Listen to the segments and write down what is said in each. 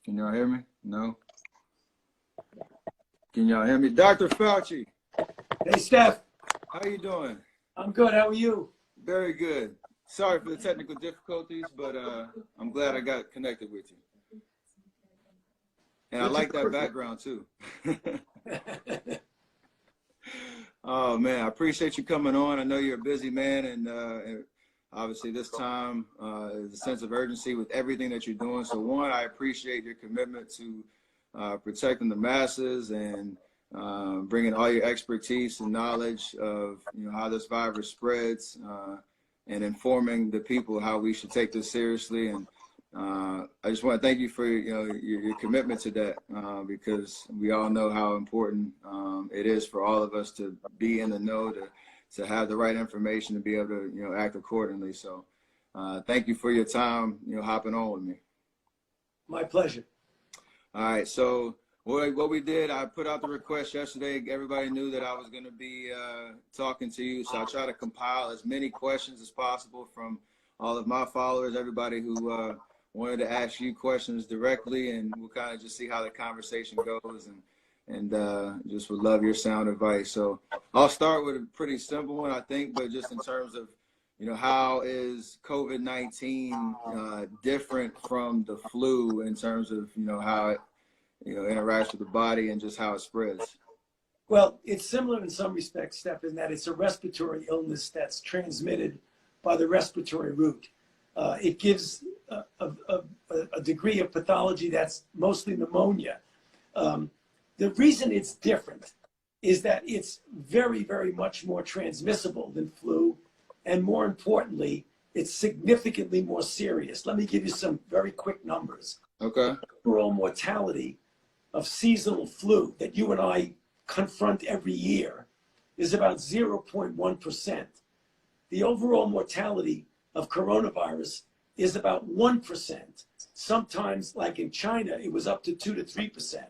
Can y'all hear me? No? Can y'all hear me? Dr. Fauci. Hey, Steph. How you doing? I'm good. How are you? Very good. Sorry for the technical difficulties, but I'm glad I got connected with you. And I like that background too. Oh man, I appreciate you coming on. I know you're a busy man, and obviously this time is a sense of urgency with everything that you're doing. So one, I appreciate your commitment to protecting the masses and bringing all your expertise and knowledge of how this virus spreads and informing the people how we should take this seriously. And I just want to thank you for your commitment to that because we all know how important it is for all of us to be in the know, to have the right information, to be able to act accordingly. So thank you for your time hopping on with me. My pleasure. All right, so what we did, I put out the request yesterday. Everybody knew that I was going to be talking to you, so I try to compile as many questions as possible from all of my followers, everybody who wanted to ask you questions directly, and we'll kind of just see how the conversation goes, and just would love your sound advice. So I'll start with a pretty simple one, I think, but just in terms of how is COVID-19 different from the flu in terms of how it interacts with the body and just how it spreads? Well, it's similar in some respects, Steph, in that it's a respiratory illness that's transmitted by the respiratory route. It gives a degree of pathology that's mostly pneumonia. The reason it's different is that it's very, very much more transmissible than flu. And more importantly, it's significantly more serious. Let me give you some very quick numbers. Okay. The overall mortality of seasonal flu that you and I confront every year is about 0.1%. The overall mortality of coronavirus is about 1%. Sometimes, like in China, it was up to 2 to 3%,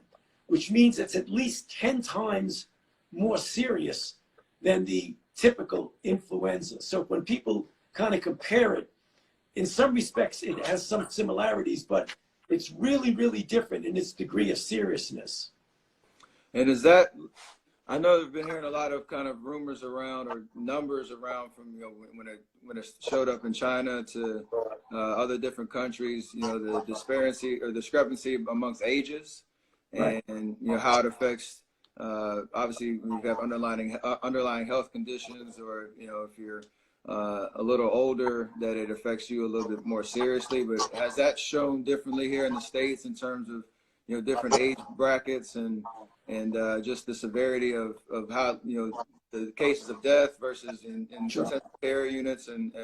which means it's at least 10 times more serious than the typical influenza. So when people kind of compare it, in some respects, it has some similarities, but it's really, really different in its degree of seriousness. And is that, I know I've been hearing a lot of kind of rumors around or numbers around from, when it showed up in China to other different countries, the discrepancy amongst ages and, right. How it affects, obviously when you have underlying health conditions, or, if you're a little older, that it affects you a little bit more seriously. But has that shown differently here in the States in terms of, different age brackets and just the severity of how, the cases of death versus in Sure. intensive care units and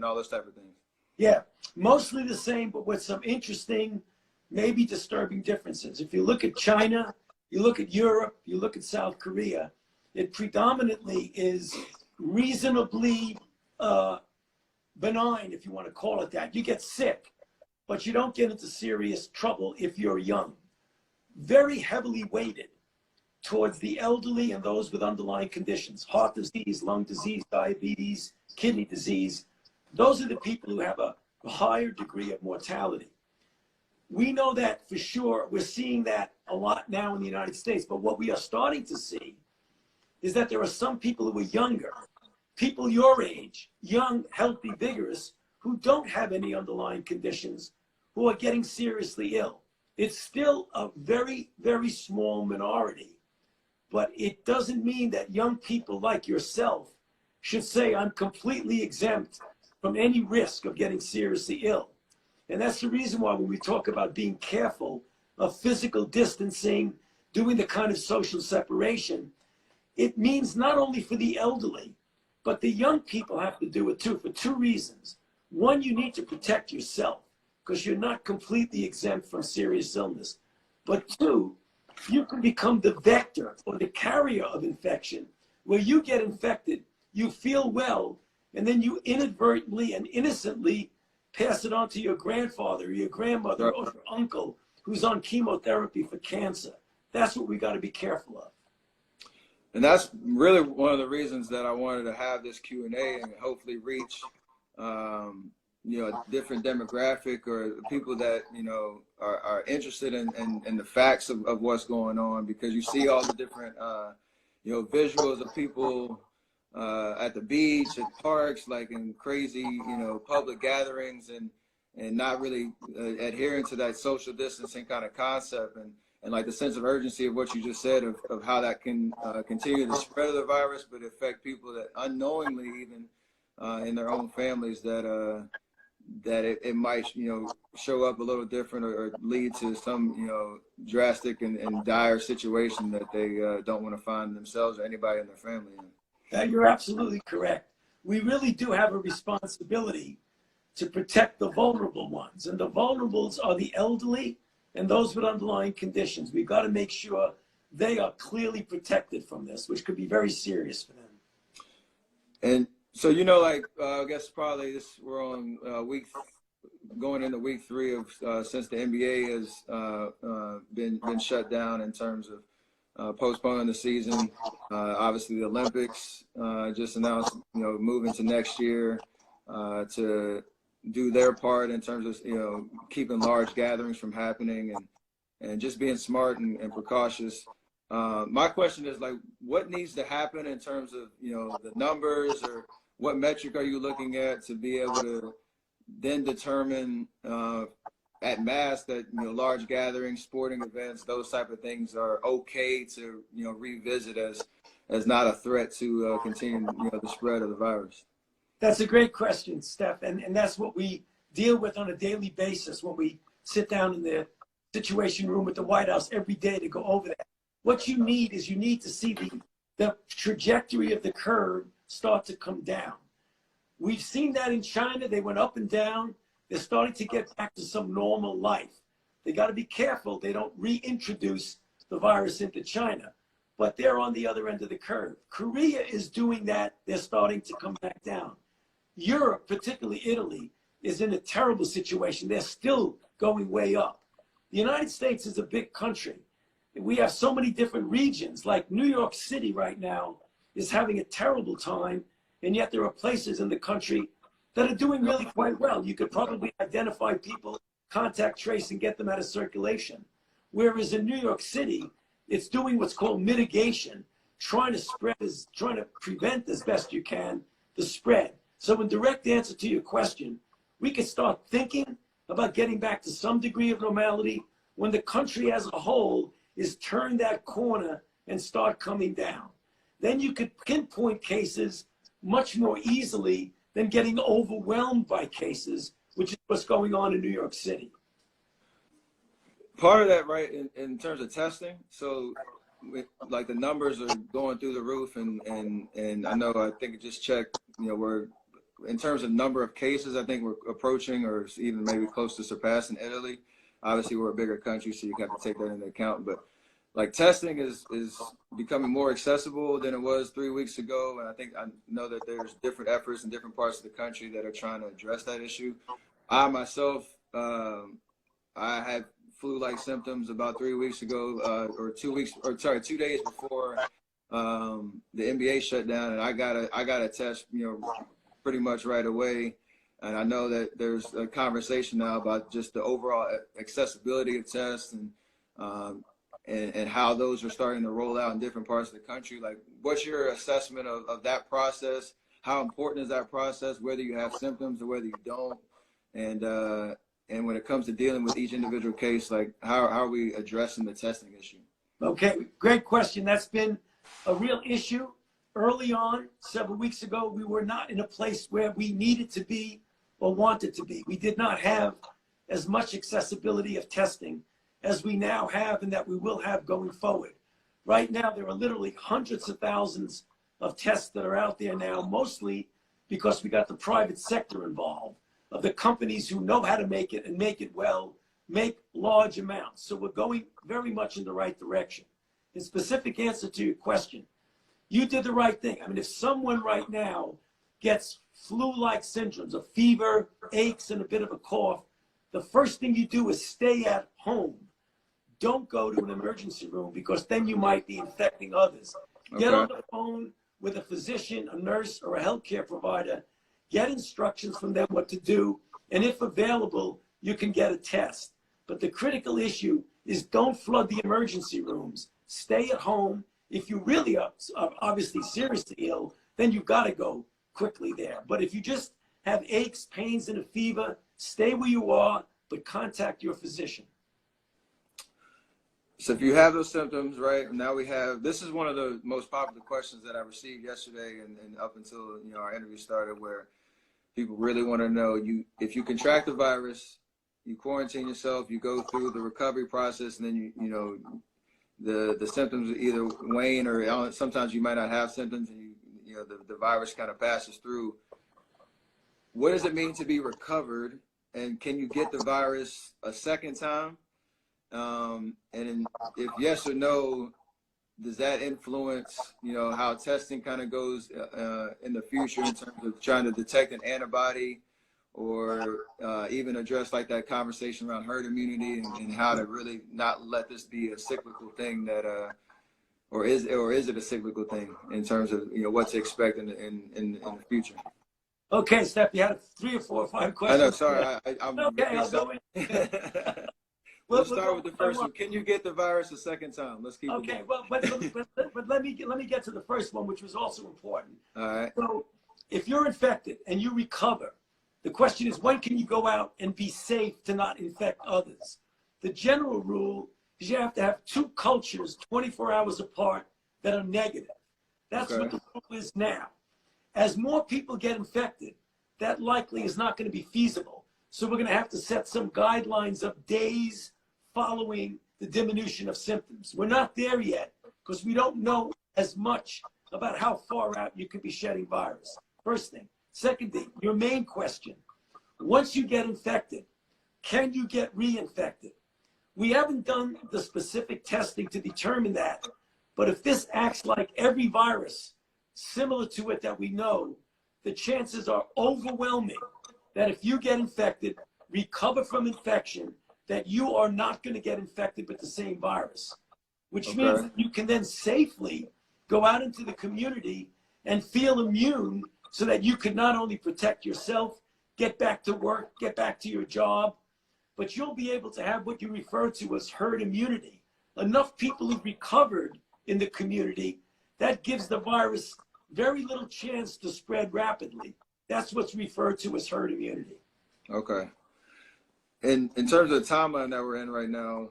all those type of things? Yeah, mostly the same, but with some interesting, maybe disturbing differences. If you look at China, you look at Europe, you look at South Korea, it predominantly is reasonably benign, if you want to call it that. You get sick, but you don't get into serious trouble if you're young. Very heavily weighted towards the elderly and those with underlying conditions, heart disease, lung disease, diabetes, kidney disease. Those are the people who have a higher degree of mortality. We know that for sure. We're seeing that a lot now in the United States. But what we are starting to see is that there are some people who are younger, people your age, young, healthy, vigorous, who don't have any underlying conditions, who are getting seriously ill. It's still a very, very small minority, but it doesn't mean that young people like yourself should say, I'm completely exempt from any risk of getting seriously ill. And that's the reason why when we talk about being careful of physical distancing, doing the kind of social separation, it means not only for the elderly, but the young people have to do it too, for two reasons. One, you need to protect yourself because you're not completely exempt from serious illness. But two, you can become the vector or the carrier of infection, where you get infected, you feel well, and then you inadvertently and innocently pass it on to your grandfather or your grandmother or your uncle who's on chemotherapy for cancer. That's what we got to be careful of. And that's really one of the reasons that I wanted to have this Q&A and hopefully reach, different demographic or people that, are interested in the facts of what's going on, because you see all the different, visuals of people at the beach, at parks, like in crazy, public gatherings, and not really adhering to that social distancing kind of concept, and like the sense of urgency of what you just said of how that can continue the spread of the virus, but affect people that unknowingly, even in their own families, that it might, show up a little different, or lead to some, drastic and dire situation that they don't want to find themselves or anybody in their family in. You're absolutely correct. We really do have a responsibility to protect the vulnerable ones. And the vulnerables are the elderly and those with underlying conditions. We've got to make sure they are clearly protected from this, which could be very serious for them. And so, I guess probably we're on going into week 3 of since the NBA has been shut down in terms of postponing the season. Obviously, the Olympics just announced, moving to next year to do their part in terms of, keeping large gatherings from happening, and just being smart and precautious. My question is, like, what needs to happen in terms of, the numbers, or what metric are you looking at to be able to then determine at mass that, large gatherings, sporting events, those type of things are okay to, revisit as not a threat to continue, the spread of the virus? That's a great question, Steph. And that's what we deal with on a daily basis when we sit down in the Situation Room at the White House every day to go over that. What you need is to see the trajectory of the curve start to come down. We've seen that in China. They went up and down. They're starting to get back to some normal life. They got to be careful they don't reintroduce the virus into China, but they're on the other end of the curve. Korea is doing that. They're starting to come back down. Europe, particularly Italy, is in a terrible situation. They're still going way up. The United States is a big country. We have so many different regions. Like New York City right now is having a terrible time, and yet there are places in the country that are doing really quite well. You could probably identify people, contact trace, and get them out of circulation. Whereas in New York City, it's doing what's called mitigation, trying to prevent as best you can the spread. So in direct answer to your question, we could start thinking about getting back to some degree of normality when the country as a whole is turned that corner and start coming down. Then you could pinpoint cases much more easily than getting overwhelmed by cases, which is what's going on in New York City. Part of that, right, in terms of testing, so like the numbers are going through the roof, and I think it just checked, we're, in terms of number of cases, I think we're approaching or even maybe close to surpassing Italy. Obviously, we're a bigger country, so you have to take that into account. But like testing is becoming more accessible than it was 3 weeks ago. And I know that there's different efforts in different parts of the country that are trying to address that issue. I myself, I had flu-like symptoms about 3 weeks ago, or 2 days before the NBA shut down, and I got a test, pretty much right away. And I know that there's a conversation now about just the overall accessibility of tests, and how those are starting to roll out in different parts of the country. Like, what's your assessment of that process? How important is that process, whether you have symptoms or whether you don't? And when it comes to dealing with each individual case, like, how are we addressing the testing issue? Okay, great question. That's been a real issue. Early on, several weeks ago, we were not in a place where we needed to be or wanted to be. We did not have as much accessibility of testing as we now have and that we will have going forward. Right now, there are literally hundreds of thousands of tests that are out there now, mostly because we got the private sector involved, of the companies who know how to make it and make it well, make large amounts. So we're going very much in the right direction. In specific answer to your question, you did the right thing. I mean, if someone right now gets flu-like symptoms, a fever, aches, and a bit of a cough, the first thing you do is stay at home. Don't go to an emergency room, because then you might be infecting others. Okay. Get on the phone with a physician, a nurse, or a healthcare provider. Get instructions from them what to do. And if available, you can get a test. But the critical issue is don't flood the emergency rooms. Stay at home. If you really are obviously seriously ill, then you've got to go quickly there. But if you just have aches, pains, and a fever, stay where you are, but contact your physician. So if you have those symptoms, right, now we have, this is one of the most popular questions that I received yesterday and up until, our interview started, where people really want to know, if you contract the virus, you quarantine yourself, you go through the recovery process, and then the symptoms either wane or sometimes you might not have symptoms, and the virus kind of passes through. What does it mean to be recovered, and can you get the virus a second time? And if yes or no, does that influence, how testing kind of goes in the future in terms of trying to detect an antibody, or even address like that conversation around herd immunity and how to really not let this be a cyclical thing that, or is it a cyclical thing in terms of what to expect in the future? Okay, Steph, you had 3 or 4 or 5 questions. I know, sorry, I'm okay, I'll go in. Let's start with the first one. Can you get the virus a second time? Let's keep it okay. going. But let me get to the first one, which was also important. All right. So, if you're infected and you recover, the question is, when can you go out and be safe to not infect others? The general rule is you have to have 2 cultures 24 hours apart that are negative. That's what the rule is now. As more people get infected, that likely is not going to be feasible. So we're going to have to set some guidelines of days following the diminution of symptoms. We're not there yet because we don't know as much about how far out you could be shedding virus. First thing. Second thing, your main question. Once you get infected, can you get reinfected? We haven't done the specific testing to determine that. But if this acts like every virus similar to it that we know, the chances are overwhelming that if you get infected, recover from infection, that you are not going to get infected with the same virus, which means that you can then safely go out into the community and feel immune so that you can not only protect yourself, get back to work, get back to your job, but you'll be able to have what you refer to as herd immunity. Enough people who've recovered in the community, that gives the virus very little chance to spread rapidly. That's what's referred to as herd immunity. Okay. In terms of the timeline that we're in right now,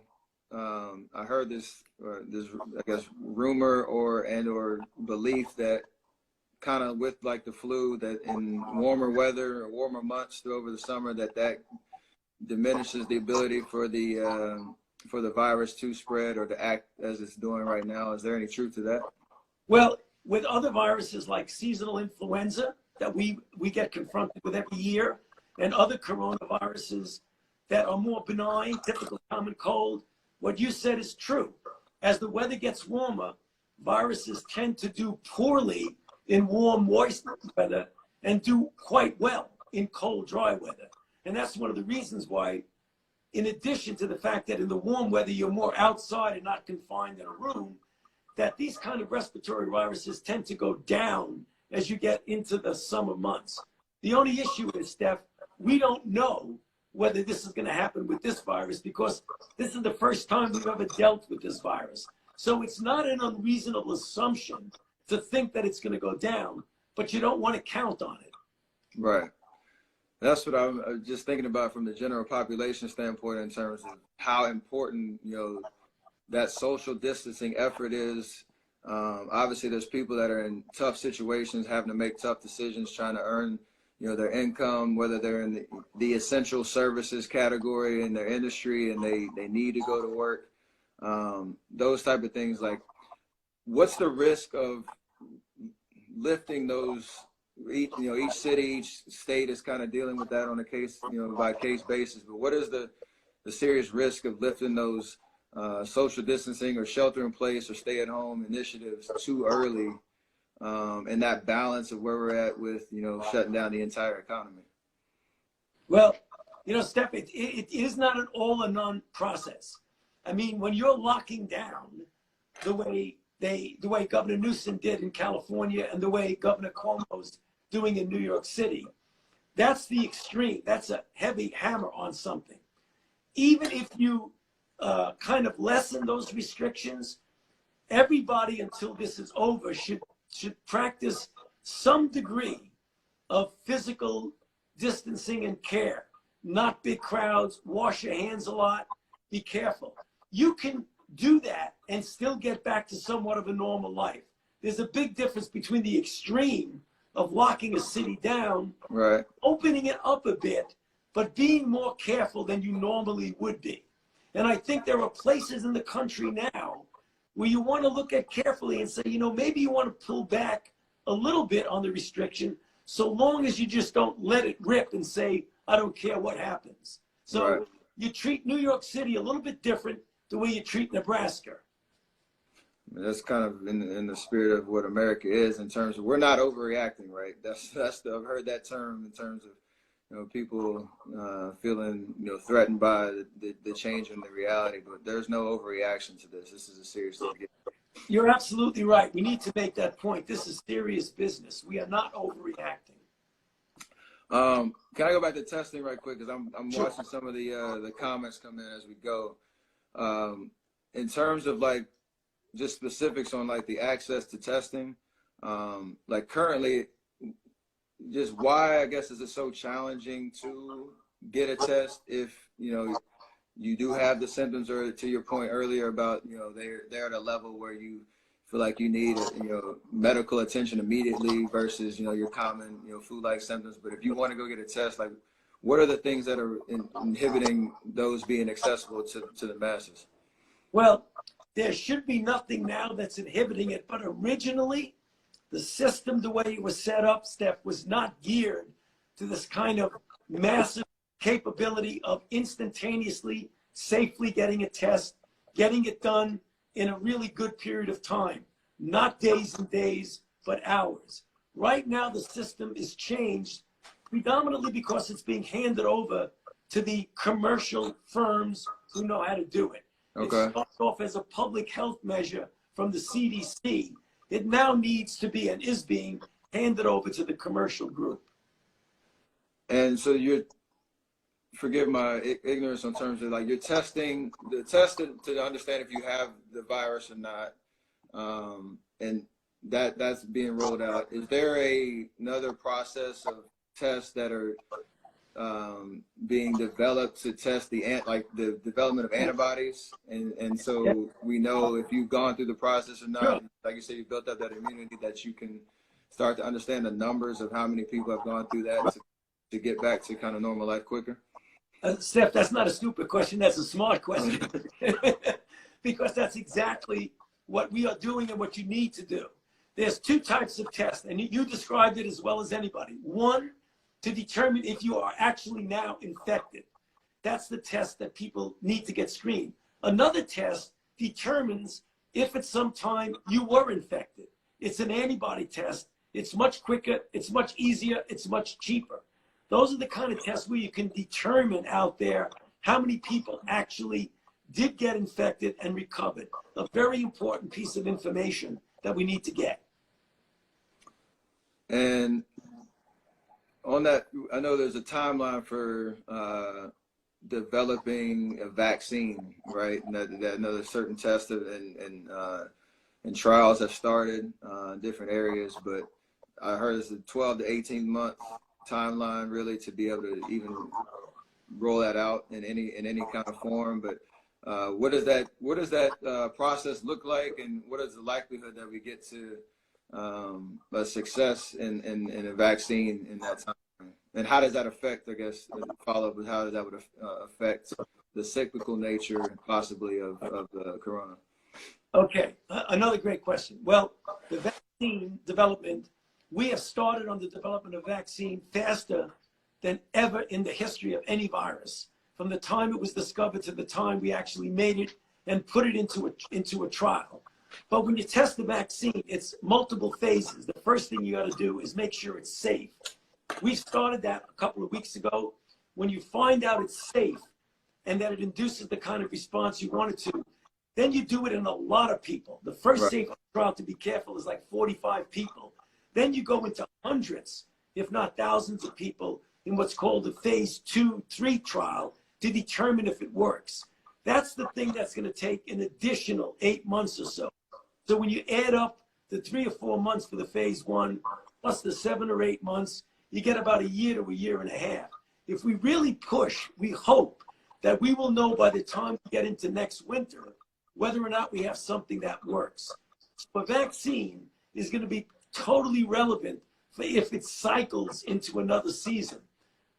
I heard this I guess rumor or belief that kind of with like the flu, that in warmer weather or warmer months over the summer, that diminishes the ability for the virus to spread or to act as it's doing right now. Is there any truth to that? Well, with other viruses like seasonal influenza that we get confronted with every year, and other coronaviruses that are more benign, typical common cold, what you said is true. As the weather gets warmer, viruses tend to do poorly in warm, moist weather and do quite well in cold, dry weather. And that's one of the reasons why, in addition to the fact that in the warm weather you're more outside and not confined in a room, that these kind of respiratory viruses tend to go down as you get into the summer months. The only issue is, Steph, we don't know whether this is going to happen with this virus because this is the first time we've ever dealt with this virus. So it's not an unreasonable assumption to think that it's going to go down, but you don't want to count on it. Right. That's what I'm just thinking about from the general population standpoint in terms of how important, that social distancing effort is. Obviously, there's people that are in tough situations, having to make tough decisions, trying to earn, their income, whether they're in the essential services category in their industry and they need to go to work. Those type of things. Like, what's the risk of lifting those? Each city, each state is kind of dealing with that on a case, by case basis. But what is the serious risk of lifting those social distancing or shelter in place or stay at home initiatives too early, and that balance of where we're at with, shutting down the entire economy? Well, Steph, it is not an all or none process. I mean, when you're locking down the way Governor Newsom did in California and the way Governor Cuomo's doing in New York City, That's the extreme. That's a heavy hammer on something. Even if you kind of lessen those restrictions, everybody until this is over should practice some degree of physical distancing and care. Not big crowds, wash your hands a lot, be careful. You can do that and still get back to somewhat of a normal life. There's a big difference between the extreme of locking a city down, Right. opening it up a bit, but being more careful than you normally would be. And I think there are places in the country now where you want to look at carefully and say, you know, maybe you want to pull back a little bit on the restriction, so long as you just don't let it rip and say, I don't care what happens. So Right. you treat New York City a little bit different the way you treat Nebraska. That's kind of in the spirit of what America is in terms of we're not overreacting, right? That's I've heard that term in terms of, you know, people feeling, you know, threatened by the change in the reality, but there's no overreaction to this. This is a serious thing. You're absolutely right. We need to make that point. This is serious business. We are not overreacting. Can I go back to testing right quick? Because I'm Sure. watching some of the comments come in as we go. In terms of like just specifics on like the access to testing, like currently, just why I guess is it so challenging to get a test if you know you do have the symptoms, or to your point earlier about, you know, they're at a level where you feel like you need, you know, medical attention immediately versus, you know, your common, you know, flu-like symptoms. But if you want to go get a test, like what are the things that are inhibiting those being accessible to the masses? Well, there should be nothing now that's inhibiting it, but originally the system, the way it was set up, Steph, was not geared to this kind of massive capability of instantaneously, safely getting a test, getting it done in a really good period of time, not days and days, but hours. Right now, the system is changed predominantly because it's being handed over to the commercial firms who know how to do it. Okay. It started off as a public health measure from the CDC. It now needs to be and is being handed over to the commercial group. And so forgive my ignorance in terms of like you're testing to understand if you have the virus or not, and that's being rolled out. Is there another process of tests that are being developed to test like the development of antibodies, and so we know if you've gone through the process or not? Sure. Like you said, you built up that immunity that you can start to understand the numbers of how many people have gone through that to get back to kind of normal life quicker. Steph, that's not a stupid question. That's a smart question. Because that's exactly what we are doing and what you need to do. There's two types of tests, and you described it as well as anybody. One, to determine if you are actually now infected. That's the test that people need to get screened. Another test determines if at some time you were infected. It's an antibody test. It's much quicker, it's much easier, it's much cheaper. Those are the kind of tests where you can determine out there how many people actually did get infected and recovered. A very important piece of information that we need to get. And on that, I know there's a timeline for developing a vaccine, right? And that another certain tests and trials have started in different areas, but I heard it's a 12 to 18 month timeline really to be able to even roll that out in any kind of form. But what does that process look like, and what is the likelihood that we get to a success in a vaccine in that time? And how does that affect, I guess, follow up with how that would affect the cyclical nature possibly of the corona? Okay, another great question. Well, the vaccine development, we have started on the development of vaccine faster than ever in the history of any virus. From the time it was discovered to the time we actually made it and put it into a trial. But when you test the vaccine, it's multiple phases. The first thing you got to do is make sure it's safe. We started that a couple of weeks ago. When you find out it's safe and that it induces the kind of response you want it to, then you do it in a lot of people. The first Right. safety trial, to be careful, is like 45 people. Then you go into hundreds, if not thousands of people. in what's called a phase 2-3 trial to determine if it works. That's the thing that's going to take an additional 8 months or so. So when you add up the 3 or 4 months for the phase 1 plus the 7 or 8 months, you get about a year to a year and a half. If we really push, we hope that we will know by the time we get into next winter whether or not we have something that works. So a vaccine is going to be totally relevant for if it cycles into another season,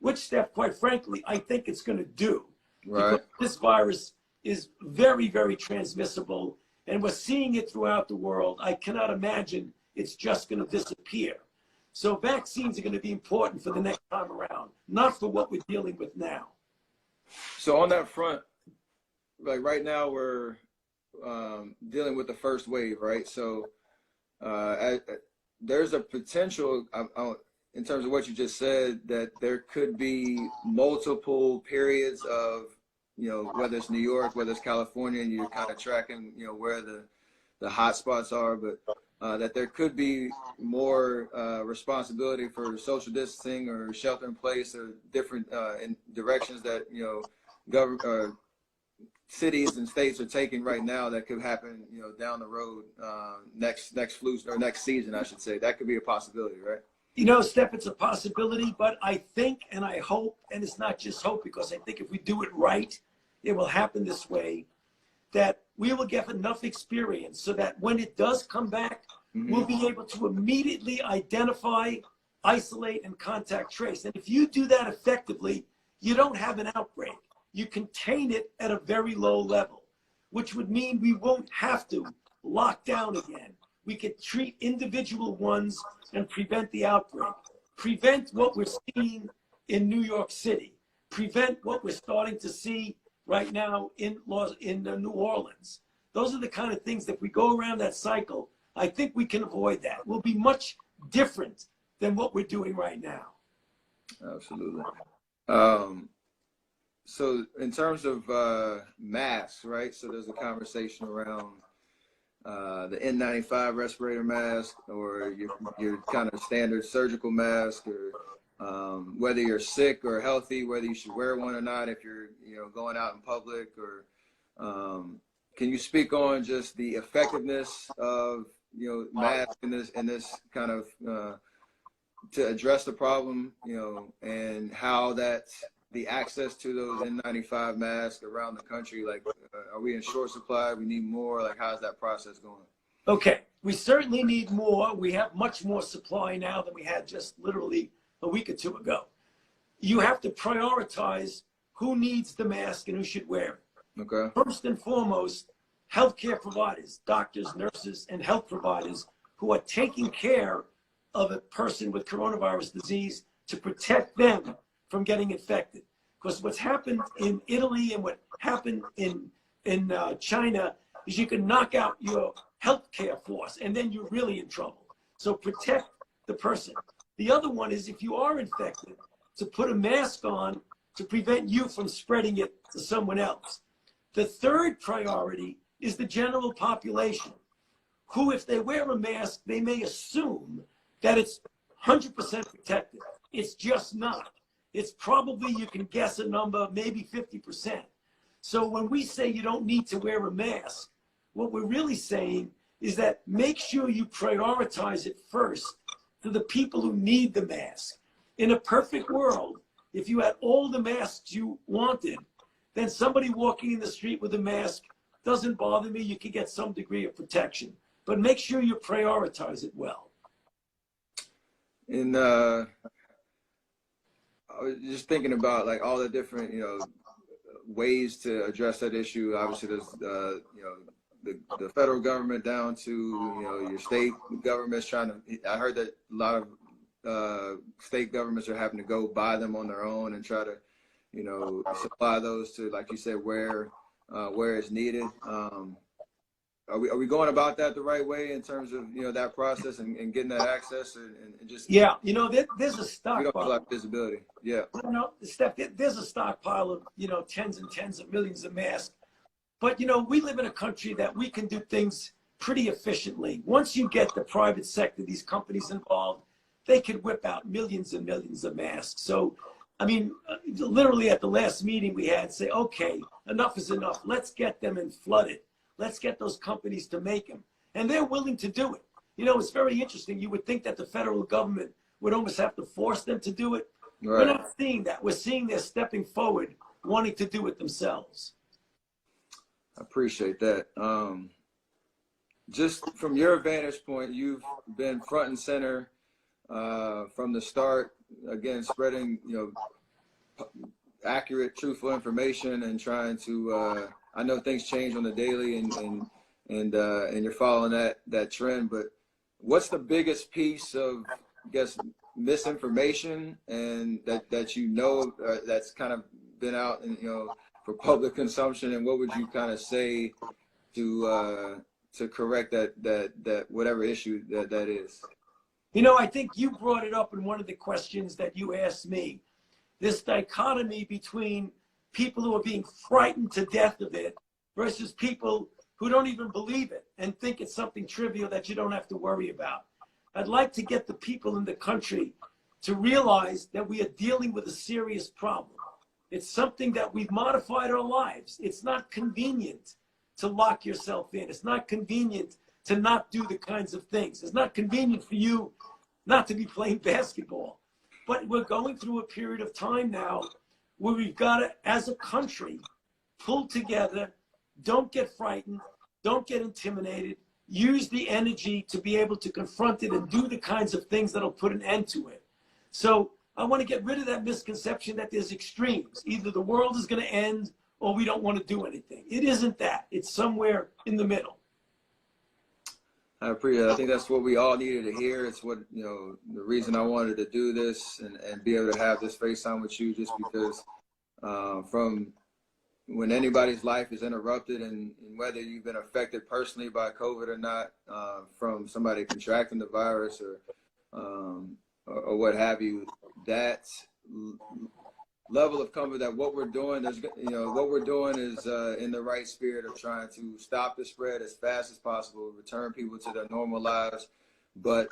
which, Steph, quite frankly, I think it's going to do. Right. Because this virus is very, very transmissible, and we're seeing it throughout the world. I cannot imagine it's just going to disappear. So vaccines are going to be important for the next time around, not for what we're dealing with now. So on that front, like right now we're dealing with the first wave, right? So there's a potential, in terms of what you just said, that there could be multiple periods of, whether it's New York, whether it's California, and you're kind of tracking, where the hot spots are, but that there could be more responsibility for social distancing or shelter in place or different in directions that, cities and states are taking right now that could happen, down the road, next flu or next season, I should say. That could be a possibility, right? Steph, it's a possibility, but I think and I hope, and it's not just hope, because I think if we do it right, it will happen this way, that we will get enough experience so that when it does come back, we'll be able to immediately identify, isolate, and contact trace. And if you do that effectively, you don't have an outbreak. You contain it at a very low level, which would mean we won't have to lock down again. We could treat individual ones and prevent the outbreak. Prevent what we're seeing in New York City. Prevent what we're starting to see right now in New Orleans. Those are the kind of things that if we go around that cycle, I think we can avoid that. We'll be much different than what we're doing right now. Absolutely. So in terms of masks, right? So there's a conversation around the N95 respirator mask, or your kind of standard surgical mask, or whether you're sick or healthy, whether you should wear one or not if you're going out in public, or can you speak on just the effectiveness of masks in this kind of to address the problem, and how the access to those N95 masks around the country, like, are we in short supply? We need more? Like, how's that process going? Okay, we certainly need more. We have much more supply now than we had just literally a week or two ago. You have to prioritize who needs the mask and who should wear it. Okay. First and foremost, healthcare providers, doctors, nurses, and health providers who are taking care of a person with coronavirus disease to protect them from getting infected. Because what's happened in Italy and what happened in China is you can knock out your healthcare force and then you're really in trouble. So protect the person. The other one is, if you are infected, to put a mask on to prevent you from spreading it to someone else. The third priority is the general population, who, if they wear a mask, they may assume that it's 100% protected. It's just not. It's probably, you can guess a number, maybe 50%. So when we say you don't need to wear a mask, what we're really saying is that make sure you prioritize it first to the people who need the mask. In a perfect world, if you had all the masks you wanted, then somebody walking in the street with a mask doesn't bother me. You can get some degree of protection, but make sure you prioritize it well. And I was just thinking about, like, all the different, ways to address that issue. Obviously, there's, the federal government down to, your state governments trying to, I heard that a lot of state governments are having to go buy them on their own and try to, supply those to, like you said, where it's needed. Are we going about that the right way in terms of, that process and getting that access and just? Yeah, there's a stockpile. We don't feel like visibility. Yeah. Steph, there's a stockpile of, tens and tens of millions of masks. But, we live in a country that we can do things pretty efficiently. Once you get the private sector, these companies involved, they could whip out millions and millions of masks. So I mean, literally at the last meeting we had, say, okay, enough is enough. Let's get them and flood it. Let's get those companies to make them. And they're willing to do it. You know, it's very interesting. You would think that the federal government would almost have to force them to do it. Right. We're not seeing that. We're seeing they're stepping forward, wanting to do it themselves. I appreciate that. Just from your vantage point, you've been front and center from the start, again, spreading, accurate, truthful information and trying to, I know things change on the daily and you're following that trend, but what's the biggest piece of, I guess, misinformation and that that's kind of been out and, for public consumption, and what would you kind of say to correct that whatever issue that is? You know, I think you brought it up in one of the questions that you asked me. This dichotomy between people who are being frightened to death of it versus people who don't even believe it and think it's something trivial that you don't have to worry about. I'd like to get the people in the country to realize that we are dealing with a serious problem. It's something that we've modified our lives. It's not convenient to lock yourself in. It's not convenient to not do the kinds of things. It's not convenient for you not to be playing basketball. But we're going through a period of time now where we've got to, as a country, pull together, don't get frightened, don't get intimidated, use the energy to be able to confront it and do the kinds of things that'll put an end to it. So I want to get rid of that misconception that there's extremes. Either the world is going to end or we don't want to do anything. It isn't that. It's somewhere in the middle. I appreciate it. I think that's what we all needed to hear. It's what, the reason I wanted to do this and be able to have this FaceTime with you, just because from when anybody's life is interrupted and whether you've been affected personally by COVID or not, from somebody contracting the virus or what have you, that level of comfort that what we're doing is, what we're doing is in the right spirit of trying to stop the spread as fast as possible, return people to their normal lives, but,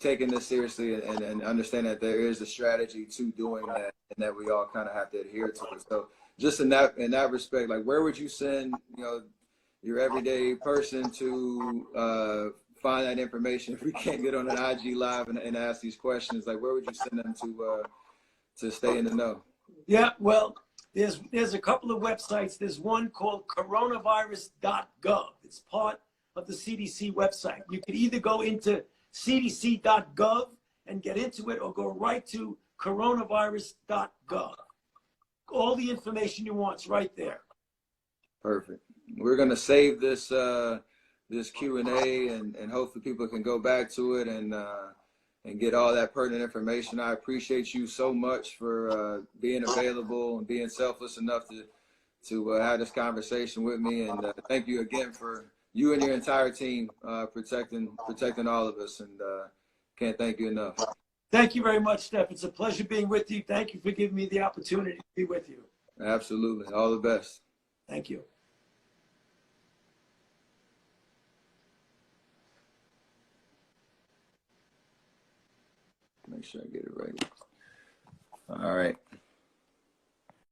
taking this seriously and understanding that there is a strategy to doing that and that we all kind of have to adhere to it. So just in that respect, like, where would you send, your everyday person to find that information if we can't get on an IG live and ask these questions? Like, where would you send them to stay in the know? Yeah, well, there's a couple of websites. There's one called coronavirus.gov. It's part of the CDC website. You could either go into cdc.gov and get into it, or go right to coronavirus.gov. All the information you want is right there. Perfect. We're going to save this this Q&A and hopefully people can go back to it and get all that pertinent information. I appreciate you so much for being available and being selfless enough to have this conversation with me. And thank you again for you and your entire team protecting all of us. And can't thank you enough. Thank you very much, Steph. It's a pleasure being with you. Thank you for giving me the opportunity to be with you. Absolutely. All the best. Thank you. Make sure I get it right. All right.